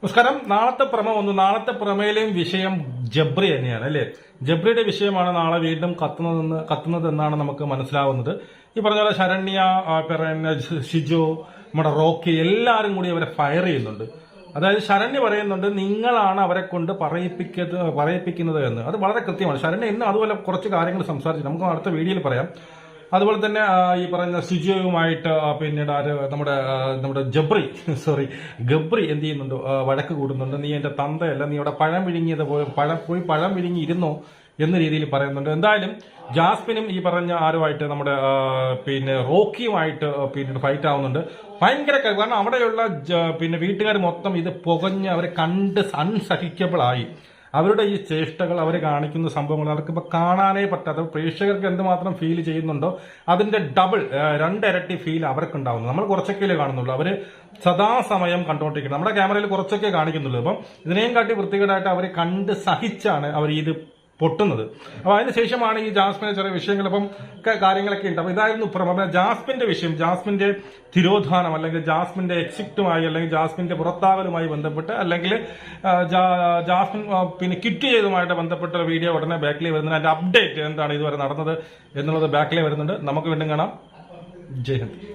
നമസ്കാരം. നാളത്തെ പ്രമ വന്നു. നാളത്തെ പ്രമയിലെയും വിഷയം ജബ്രി തന്നെയാണ് അല്ലെ. ജബ്രിയുടെ വിഷയമാണ് നാളെ വീണ്ടും കത്തുന്നത് എന്നാണ് നമുക്ക് മനസ്സിലാവുന്നത്. ഈ പറഞ്ഞ പോലെ ശരണ്യ, പിന്നെ ഷിജു, നമ്മുടെ റോക്കി എല്ലാവരും കൂടി അവരെ ഫയർ ചെയ്യുന്നുണ്ട്. അതായത് ശരണ്യ പറയുന്നുണ്ട് നിങ്ങളാണ് അവരെ കൊണ്ട് പറയിപ്പിക്കുന്നത് എന്ന്. അത് വളരെ കൃത്യമാണ്. ശരണ്യ ഇന്ന് അതുപോലെ കുറച്ച് കാര്യങ്ങൾ സംസാരിച്ചു, നമുക്ക് അടുത്ത വീഡിയോയിൽ പറയാം. അതുപോലെ തന്നെ ഈ പറഞ്ഞ സിജുവുമായിട്ട് പിന്നീട് നമ്മുടെ ഗബ്രി എന്ത് ചെയ്യുന്നുണ്ട്, വഴക്ക് കൂടുന്നുണ്ട്. നീ എന്റെ തന്തയല്ല, നീ ഇവിടെ പഴം വിഴുങ്ങി ഇരുന്നോ എന്ന രീതിയിൽ പറയുന്നുണ്ട്. എന്തായാലും ജാസ്മിനും ഈ പറഞ്ഞ ആരുമായിട്ട് നമ്മുടെ റോക്കിയുമായിട്ട് പിന്നീട് ഫൈറ്റ് ആവുന്നുണ്ട്. ഭയങ്കര, കാരണം അവിടെയുള്ള വീട്ടുകാർ മൊത്തം ഇത് പുകഞ്ഞ് അവരെ കണ്ട് അൺസഹിക്കബിൾ ആയി. അവരുടെ ഈ ചേഷ്ടകൾ, അവർ കാണിക്കുന്ന സംഭവങ്ങൾ അവർക്കിപ്പോൾ കാണാനേ പറ്റാത്ത, പ്രേക്ഷകർക്ക് എന്തുമാത്രം ഫീൽ ചെയ്യുന്നുണ്ടോ അതിന്റെ ഡബിൾ, രണ്ടിരട്ടി ഫീൽ അവർക്കുണ്ടാവുന്നു. നമ്മൾ കുറച്ചൊക്കെ കാണുന്നുള്ളൂ, അവര് സദാസമയം കണ്ടുകൊണ്ടിരിക്കുന്നത്. നമ്മുടെ ക്യാമറയിൽ കുറച്ചൊക്കെ കാണിക്കുന്നുള്ളൂ. അപ്പം ഇതിനെയും കാട്ടി വൃത്തികേടായിട്ട് അവർ കണ്ട് സഹിച്ചാണ് അവർ ഇത് പൊട്ടുന്നത്. അപ്പൊ അതിനുശേഷമാണ് ഈ ജാസ്മിന്റെ ചെറിയ വിഷയങ്ങൾ, അപ്പം കാര്യങ്ങളൊക്കെ ഉണ്ട്. അപ്പൊ ഇതായിരുന്നു ജാസ്മിന്റെ വിഷയം. ജാസ്മിന്റെ തിരോധാനം, അല്ലെങ്കിൽ ജാസ്മിന്റെ എക്സിറ്റുമായി, അല്ലെങ്കിൽ ജാസ്മിന്റെ പുറത്താകലുമായി ബന്ധപ്പെട്ട്, അല്ലെങ്കിൽ ജാസ്മിൻ കിറ്റ് ചെയ്തതുമായിട്ട് ബന്ധപ്പെട്ട വീഡിയോ ഉടനെ ബാക്കിലേ വരുന്നുണ്ട്. അതിന്റെ അപ്ഡേറ്റ് എന്താണ് ഇതുവരെ നടന്നത് എന്നുള്ളത് ബാക്കിലേ വരുന്നുണ്ട്. നമുക്ക് വീണ്ടും കാണാം. ജയ് ഹിന്ദ്.